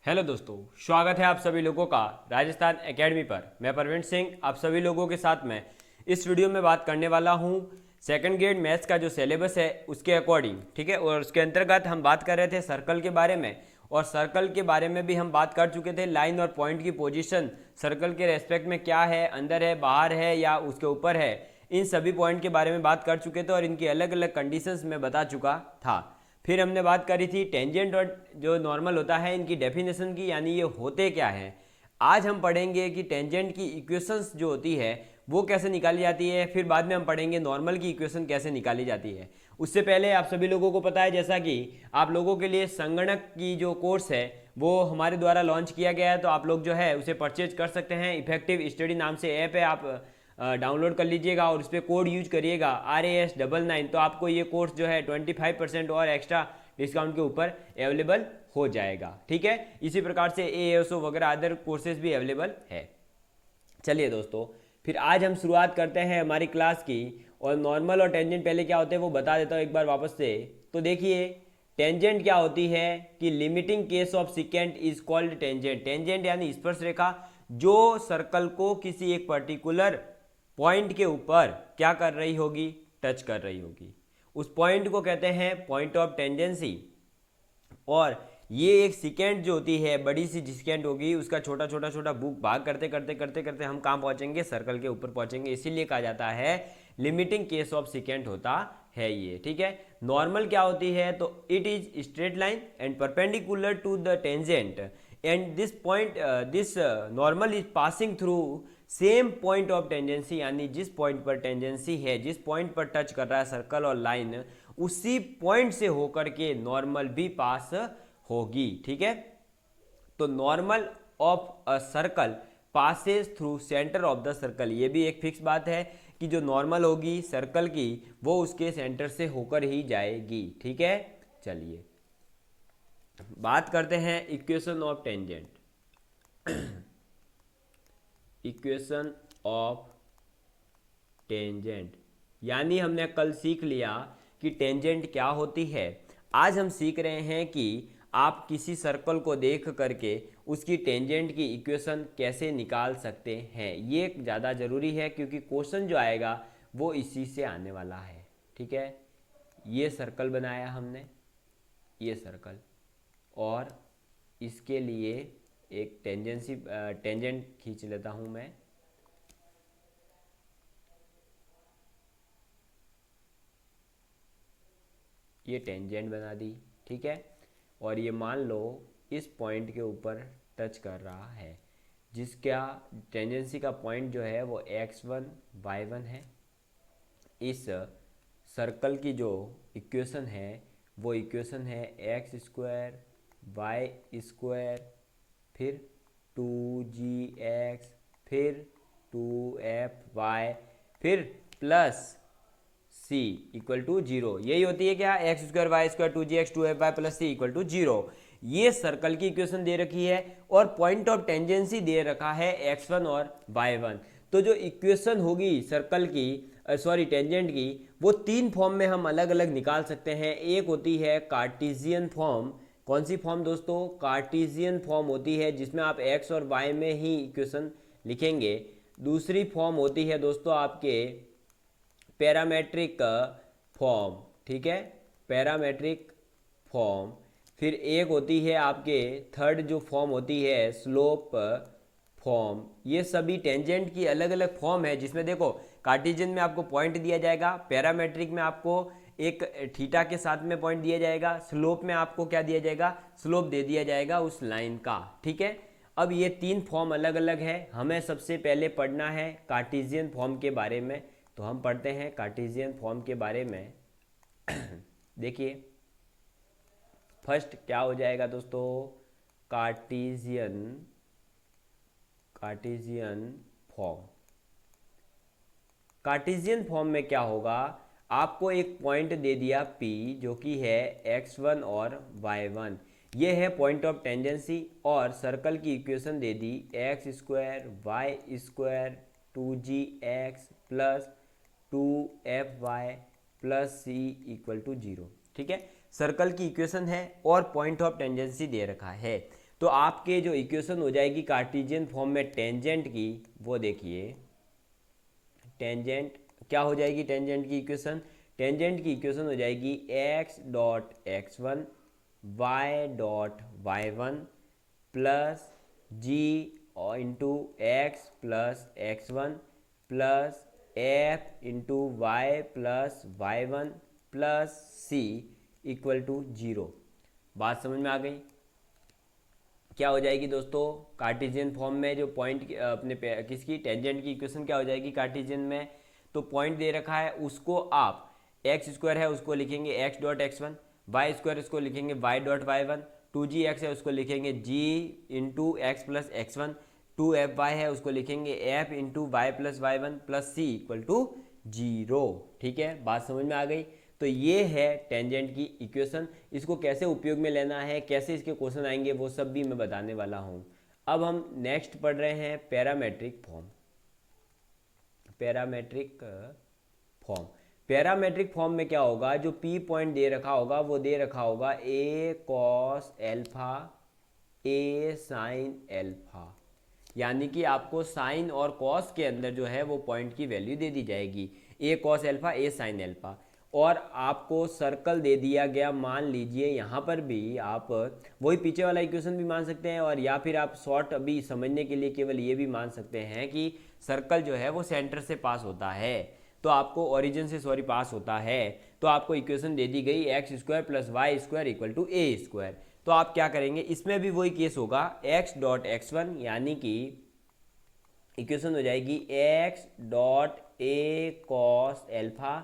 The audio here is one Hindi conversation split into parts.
हेलो दोस्तों, स्वागत है आप सभी लोगों का राजस्थान एकेडमी पर। मैं प्रवीण सिंह आप सभी लोगों के साथ में इस वीडियो में बात करने वाला हूं सेकंड ग्रेड मैथ्स का जो सिलेबस है उसके अकॉर्डिंग। ठीक है, और उसके अंतर्गत हम बात कर रहे थे सर्कल के बारे में, और सर्कल के बारे में भी हम बात कर चुके थे। लाइन और पॉइंट की पोजीशन सर्कल के रेस्पेक्ट में क्या है, अंदर है, बाहर है या उसके ऊपर है, इन सभी पॉइंट के बारे में बात कर चुके थे और इनकी अलग अलग कंडीशंस में बता चुका था। फिर हमने बात करी थी टेंजेंट और जो नॉर्मल होता है इनकी डेफिनेशन की, यानी ये होते क्या हैं। आज हम पढ़ेंगे कि टेंजेंट की इक्वेशंस जो होती है वो कैसे निकाली जाती है, फिर बाद में हम पढ़ेंगे नॉर्मल की इक्वेशन कैसे निकाली जाती है। उससे पहले आप सभी लोगों को पता है, जैसा कि आप लोगों के लिए संगणक की जो कोर्स है वो हमारे द्वारा लॉन्च किया गया है, तो आप लोग जो है उसे परचेज कर सकते हैं। इफेक्टिव स्टडी नाम से ऐप है, आप डाउनलोड कर लीजिएगा और उस पर कोड यूज करिएगा RAS99, तो आपको ये कोर्स जो है 25% और एक्स्ट्रा डिस्काउंट के ऊपर अवेलेबल हो जाएगा। ठीक है, इसी प्रकार से ASO वगैरह अदर कोर्सेज भी अवेलेबल है। चलिए दोस्तों, फिर आज हम शुरुआत करते हैं हमारी क्लास की। और नॉर्मल और टेंजेंट पहले क्या होते हैं वो बता देता हूँ एक बार वापस से। तो देखिए, टेंजेंट क्या होती है कि limiting case of secant is called tangent. Tangent यानी स्पर्श रेखा जो सर्कल को किसी एक पर्टिकुलर पॉइंट के ऊपर क्या कर रही होगी, टच कर रही होगी। उस पॉइंट को कहते हैं पॉइंट ऑफ टेंजेंसी। और ये एक सिकेंड जो होती है, बड़ी सी सिकेंड होगी, उसका छोटा छोटा छोटा बुक भाग करते करते करते करते हम कहाँ पहुंचेंगे, सर्कल के ऊपर पहुंचेंगे। इसीलिए कहा जाता है लिमिटिंग केस ऑफ सिकेंट होता है ये। ठीक है, नॉर्मल क्या होती है, तो it is straight line and perpendicular to the tangent and this point this normal is passing through same point of tangency, यानी जिस पॉइंट पर टेंजेंसी है, जिस पॉइंट पर टच कर रहा है सर्कल और लाइन, उसी पॉइंट से होकर के नॉर्मल भी पास होगी। ठीक है, तो normal of a circle passes through centre of the circle. ये भी एक फिक्स बात है कि जो नॉर्मल होगी सर्कल की वो उसके सेंटर से होकर ही जाएगी। ठीक है, चलिए बात करते हैं equation of tangent. Equation of tangent यानी हमने कल सीख लिया कि टेंजेंट क्या होती है। आज हम सीख रहे हैं कि आप किसी सर्कल को देख करके उसकी टेंजेंट की इक्वेशन कैसे निकाल सकते हैं। ये ज़्यादा ज़रूरी है क्योंकि क्वेश्चन जो आएगा वो इसी से आने वाला है। ठीक है, ये सर्कल बनाया हमने, ये सर्कल, और इसके लिए एक टेंजेंट खींच लेता हूँ मैं। ये टेंजेंट बना दी। ठीक है, और ये मान लो इस पॉइंट के ऊपर टच कर रहा है, जिसका टेंजेंसी का पॉइंट जो है वो x1 y1 है। इस सर्कल की जो इक्वेशन है वो इक्वेशन है एक्स स्क्वायर वाई स्क्वायर फिर 2gx फिर 2fy फिर plus C equal to zero. यही होती है क्या, X square Y square 2gx 2fy plus C equal to zero. ये सर्कल की इक्वेशन दे रखी है और पॉइंट ऑफ टेंजेंसी दे रखा है x1 और y1। तो जो इक्वेशन होगी सर्कल की, सॉरी टेंजेंट की, वो तीन फॉर्म में हम अलग अलग निकाल सकते हैं। एक होती है कार्टेशियन फॉर्म। कौन सी फॉर्म दोस्तों, कार्टेशियन फॉर्म होती है जिसमें आप x और y में ही इक्वेशन लिखेंगे। दूसरी फॉर्म होती है दोस्तों आपके पैरामेट्रिक फॉर्म। ठीक है, पैरामेट्रिक फॉर्म। फिर एक होती है आपके थर्ड जो फॉर्म होती है स्लोप फॉर्म। ये सभी टेंजेंट की अलग अलग फॉर्म है, जिसमें देखो कार्टेशियन में आपको पॉइंट दिया जाएगा, पैरामेट्रिक में आपको एक थीटा के साथ में पॉइंट दिया जाएगा, स्लोप में आपको क्या दिया जाएगा, स्लोप दे दिया जाएगा उस लाइन का। ठीक है, अब ये तीन फॉर्म अलग अलग है। हमें सबसे पहले पढ़ना है कार्टेशियन फॉर्म के बारे में, तो हम पढ़ते हैं कार्टेशियन फॉर्म के बारे में। देखिए फर्स्ट क्या हो जाएगा दोस्तों, Cartesian Cartesian form. Cartesian form में क्या होगा, आपको एक पॉइंट दे दिया P जो कि है x1 और y1, ये है पॉइंट ऑफ टेंजेंसी, और सर्कल की इक्वेशन दे दी X square Y square 2gx plus 2fy plus C equal to zero. ठीक है, सर्कल की इक्वेशन है और पॉइंट ऑफ टेंजेंसी दे रखा है। तो आपके जो इक्वेशन हो जाएगी कार्टेशियन फॉर्म में टेंजेंट की, वो देखिए टेंजेंट क्या हो जाएगी, टेंजेंट की इक्वेशन, टेंजेंट की इक्वेशन हो जाएगी x dot x1 y dot y1 plus g into x plus x1 plus f into Y plus y1 plus c equal to 0। बात समझ में आ गई? क्या हो जाएगी दोस्तों कार्टेशियन फॉर्म में जो पॉइंट अपने किसकी टेंजेंट की इक्वेशन क्या हो जाएगी कार्टेशियन में? तो पॉइंट दे रखा है उसको आप एक्स स्क्वायर है उसको लिखेंगे x dot x1, Y square उसको लिखेंगे वाई डॉट y1, 2gx है उसको लिखेंगे g into x plus x1, 2fy है उसको लिखेंगे f into Y plus y1 plus c equal to 0। ठीक है, बात समझ में आ गई? तो ये है टेंजेंट की इक्वेशन। इसको कैसे उपयोग में लेना है, कैसे इसके क्वेश्चन आएंगे, वो सब भी मैं बताने वाला हूँ। अब हम नेक्स्ट पढ़ रहे हैं parametric form. Parametric form, parametric form में क्या होगा, जो पी पॉइंट दे रखा होगा वो दे रखा होगा a cos alpha a sine alpha, यानी कि आपको साइन और कॉस के अंदर जो है वो पॉइंट की वैल्यू दे दी जाएगी, a cos alpha a sine alpha. और आपको सर्कल दे दिया गया, मान लीजिए यहाँ पर भी आप वही पीछे वाला इक्वेशन भी मान सकते हैं, और या फिर आप शॉर्ट अभी समझने के लिए केवल ये भी मान सकते हैं कि सर्कल जो है वो सेंटर से पास होता है, तो आपको ओरिजिन से पास होता है। तो आपको इक्वेशन दे दी गई X square plus Y square equal to A square. तो आप क्या करेंगे, इसमें भी वही केस होगा, एक्स डॉट x1 यानी कि इक्वेशन हो जाएगी x dot a cos alpha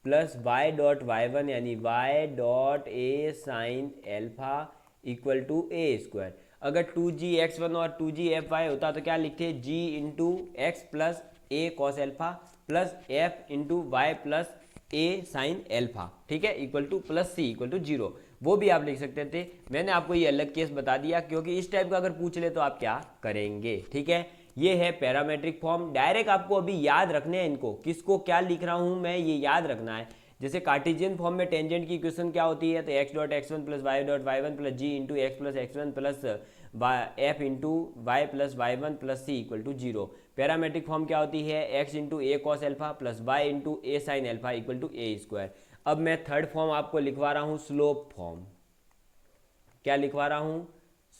plus Y dot y1 यानी y dot a sine alpha equal to A square. अगर 2gx1 और 2gfy होता तो क्या लिखते, g into x plus a cos alpha plus F into Y plus a sine alpha, ठीक है, equal to plus C equal to 0। वो भी आप लिख सकते थे, मैंने आपको ये अलग केस बता दिया क्योंकि इस टाइप का अगर पूछ ले तो आप क्या करेंगे। ठीक है, ये है पैरामेट्रिक फॉर्म। डायरेक्ट आपको अभी याद रखने हैं इनको, किसको क्या लिख रहा हूं मैं ये याद रखना है। जैसे कार्टेशियन फॉर्म में टेंजेंट की इक्वेशन क्या होती है, तो X dot x1 plus Y dot y1 plus G into x plus x1 plus F into Y plus y1 plus C equal to 0। Parametric form क्या होती है, X into A cos alpha plus Y into A sine alpha equal to A square. अब मैं थर्ड फॉर्म आपको लिखवा रहा हूँ स्लोप फॉर्म। क्या लिखवा रहा हूँ,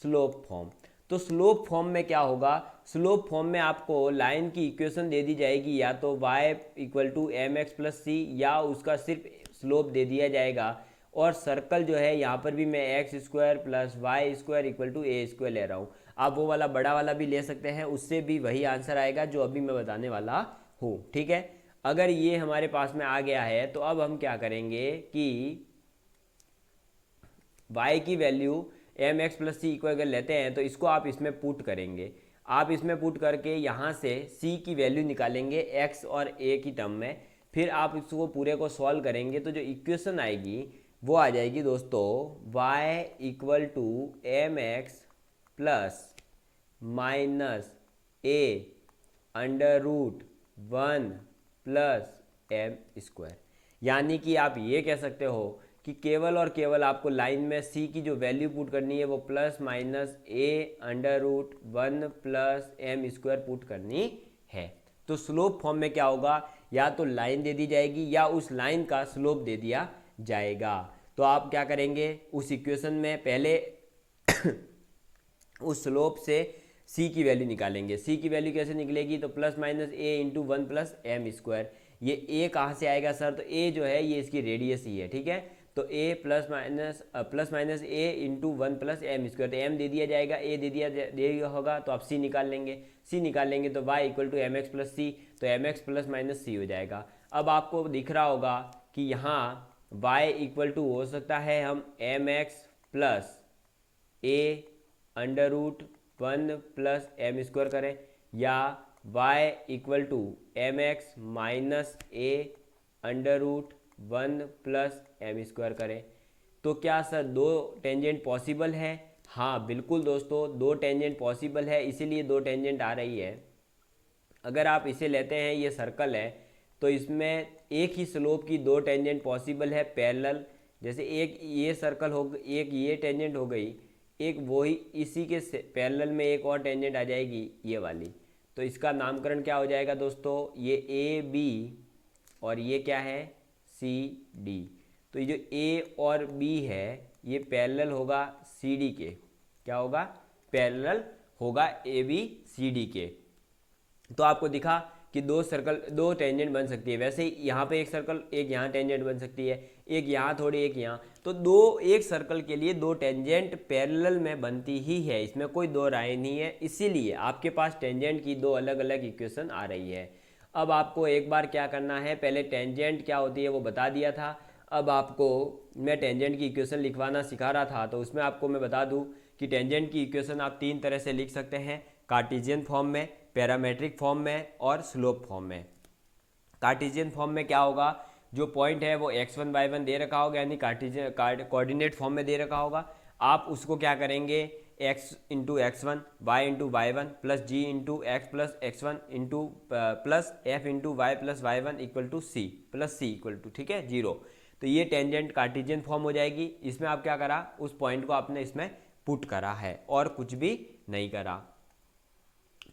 स्लोप फॉर्म। तो स्लोप फॉर्म में क्या होगा, स्लोप फॉर्म में आपको लाइन की इक्वेशन दे दी जाएगी, या तो y equal to M x plus c, या उसका सिर्फ स्लोप दे दिया जाएगा। और सर्कल जो है यहाँ पर भी मैं X square plus Y square equal to A square ले रहा हूँ। आप वो वाला बड़ा वाला भी ले सकते हैं, उससे भी वही आंसर आएगा जो अभी मैं बताने वाला हूँ। ठीक है, अगर ये हमारे पास में आ गया है तो अब हम क्या करेंगे कि y की वैल्यू एम एक्स प्लस सी इक्वल अगर लेते हैं तो इसको आप इसमें पुट करेंगे। आप इसमें पुट करके यहाँ से c की वैल्यू निकालेंगे x और a की टर्म में, फिर आप इसको पूरे को सॉल्व करेंगे तो जो इक्वेशन आएगी वो आ जाएगी दोस्तों y equal to M x plus minus A under root 1 plus M square. यानी कि आप ये कह सकते हो कि केवल और केवल आपको लाइन में c की जो वैल्यू पुट करनी है वो प्लस माइनस ए under root 1 plus M square put करनी है। तो स्लोप फॉर्म में क्या होगा, या तो लाइन दे दी जाएगी या उस लाइन का स्लोप दे दिया जाएगा। तो आप क्या करेंगे, उस इक्वेशन में पहले उस स्लोप से c की वैल्यू निकालेंगे। c की वैल्यू कैसे निकलेगी, तो plus minus A into 1 plus M square. ये a कहाँ से आएगा सर, तो a जो है ये इसकी रेडियस ही है। ठीक है, तो a plus minus A into 1 plus M square, तो m दे दिया जाएगा, a दे दिया होगा, तो आप c निकाल लेंगे। c निकाल लेंगे तो y equal to M x plus c, तो m x plus minus c हो जाएगा। अब आपको दिख रहा होगा कि यहाँ y इक्वल टू हो सकता है हम m x plus a under root 1 plus M square करें, या y equal to M x minus A under root 1 plus M square करें। तो क्या सर दो टेंजेंट पॉसिबल है? हाँ बिल्कुल दोस्तों, दो टेंजेंट पॉसिबल है, इसीलिए दो टेंजेंट आ रही है। अगर आप इसे लेते हैं, ये सर्कल है, तो इसमें एक ही स्लोप की दो टेंजेंट पॉसिबल है पैरेलल। जैसे एक ये सर्कल हो, एक ये टेंजेंट हो गई, एक वही इसी के पैरेलल में एक और टेंजेंट आ जाएगी ये वाली, तो इसका नामकरण क्या हो जाएगा दोस्तों, ये ए बी और ये क्या है सी डी। तो ये जो ए और बी है ये पैरेलल होगा सी डी के, क्या होगा, पैरेलल होगा ए बी सी डी के। तो आपको दिखा कि दो टेंजेंट बन सकती है। वैसे ही यहाँ पे एक सर्कल, एक यहाँ टेंजेंट बन सकती है, एक यहाँ थोड़ी, एक यहाँ, तो एक सर्कल के लिए दो टेंजेंट पैरेलल में बनती ही है, इसमें कोई दो राय नहीं है। इसीलिए आपके पास टेंजेंट की दो अलग अलग इक्वेशन आ रही है। अब आपको एक बार क्या करना है, पहले टेंजेंट क्या होती है वो बता दिया था। अब आपको मैं टेंजेंट की इक्वेशन लिखवाना सिखा रहा था, तो उसमें आपको मैं बता दूं कि टेंजेंट की इक्वेशन आप तीन तरह से लिख सकते हैं, कार्टेशियन फॉर्म में, पैरामेट्रिक फॉर्म में और स्लोप फॉर्म में। कार्टेशियन फॉर्म में क्या होगा, जो पॉइंट है वो x1 y1 दे रखा होगा, यानी कार्टेशियन कोऑर्डिनेट फॉर्म में दे रखा होगा। आप उसको क्या करेंगे, x into x1 y into y1 plus g into x plus x1 into plus f into y plus y1 equal to c plus c equal to, ठीक है, 0। तो ये टेंजेंट कार्टेशियन फॉर्म हो जाएगी। इसमें आप क्या करा, उस पॉइंट को आपने इसमें पुट करा है और कुछ भी नहीं करा।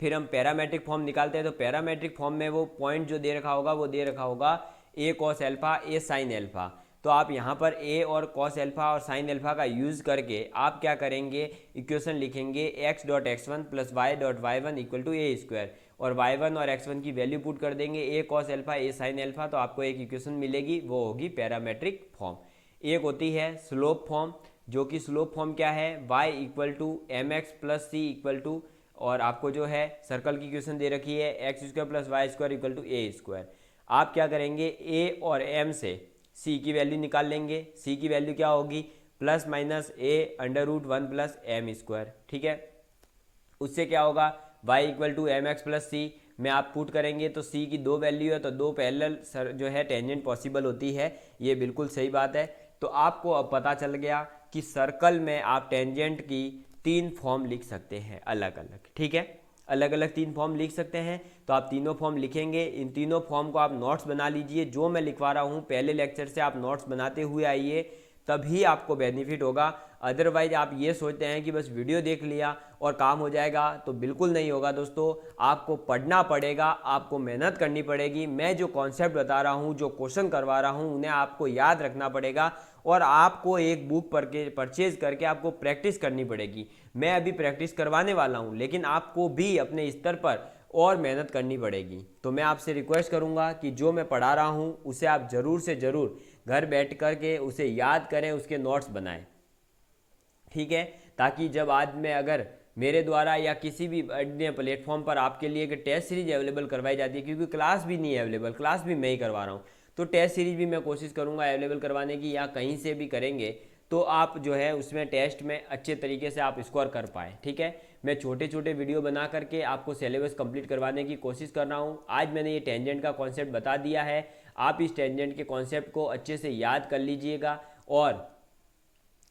फिर हम पैरामेट्रिक फॉर्म निकालते हैं, तो पैरामेट्रिक फॉर्म में वो पॉइंट जो दे रखा होगा वो दे रखा होगा a cos alpha a sine alpha. तो आप यहाँ पर ए और कॉस एल्फा और साइन एल्फा का यूज़ करके आप क्या करेंगे, इक्वेशन लिखेंगे x dot x1 plus Y dot y1 equal to A square, और y1 और x1 की वैल्यू पुट कर देंगे, a cos alpha a sine alpha, तो आपको एक इक्वेशन मिलेगी, वो होगी पैरामेट्रिक फॉर्म। एक होती है स्लोप फॉर्म, जो कि स्लोप फॉर्म क्या है, y equal to M x plus C equal to, और आपको जो है सर्कल की इक्वेशन दे रखी है X square plus Y square equal to A square. आप क्या करेंगे, ए और एम से सी की वैल्यू निकाल लेंगे। सी की वैल्यू क्या होगी, प्लस माइनस ए under root 1 plus M square, ठीक है। उससे क्या होगा, y equal to M x plus c में आप पुट करेंगे, तो c की दो वैल्यू है, तो दो पैरेलल जो है टेंजेंट पॉसिबल होती है, ये बिल्कुल सही बात है। तो आपको अब पता चल गया कि सर्कल में आप टेंजेंट की तीन फॉर्म लिख सकते हैं अलग अलग, ठीक है, अलग अलग तीन फॉर्म लिख सकते हैं। तो आप तीनों फॉर्म लिखेंगे, इन तीनों फॉर्म को आप नोट्स बना लीजिए, जो मैं लिखवा रहा हूँ पहले लेक्चर से आप नोट्स बनाते हुए आइए, तभी आपको बेनिफिट होगा। अदरवाइज आप ये सोचते हैं कि बस वीडियो देख लिया और काम हो जाएगा, तो बिल्कुल नहीं होगा दोस्तों। आपको पढ़ना पड़ेगा, आपको मेहनत करनी पड़ेगी। मैं जो कॉन्सेप्ट बता रहा हूँ, जो क्वेश्चन करवा रहा हूँ, उन्हें आपको याद रखना पड़ेगा और आपको एक बुक परचेज करके आपको प्रैक्टिस करनी पड़ेगी। मैं अभी प्रैक्टिस करवाने वाला हूँ, लेकिन आपको भी अपने स्तर पर और मेहनत करनी पड़ेगी। तो मैं आपसे रिक्वेस्ट करूँगा कि जो मैं पढ़ा रहा हूँ उसे आप ज़रूर से ज़रूर घर बैठ कर के उसे याद करें, उसके नोट्स बनाएं, ठीक है, ताकि जब आज में अगर मेरे द्वारा या किसी भी अन्य प्लेटफॉर्म पर आपके लिए एक टेस्ट सीरीज अवेलेबल करवाई जाती है, क्योंकि क्लास भी नहीं है अवेलेबल, क्लास भी मैं ही करवा रहा हूँ, तो टेस्ट सीरीज भी मैं कोशिश करूँगा अवेलेबल करवाने की, या कहीं से भी करेंगे तो आप जो है उसमें टेस्ट में अच्छे तरीके से आप स्कोर कर पाएँ, ठीक है। मैं छोटे छोटे वीडियो बना करके आपको सिलेबस कंप्लीट करवाने की कोशिश कर रहा हूँ। आज मैंने ये टेंजेंट का कॉन्सेप्ट बता दिया है, आप इस टेंजेंट के कॉन्सेप्ट को अच्छे से याद कर लीजिएगा और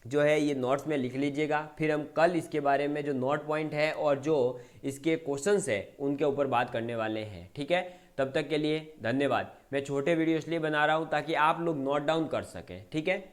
जो है ये नोट्स में लिख लीजिएगा। फिर हम कल इसके बारे में जो नोट पॉइंट है और जो इसके क्वेश्चंस है उनके ऊपर बात करने वाले हैं, ठीक है। तब तक के लिए धन्यवाद। मैं छोटे वीडियो इसलिए बना रहा हूँ ताकि आप लोग नोट डाउन कर सकें, ठीक है।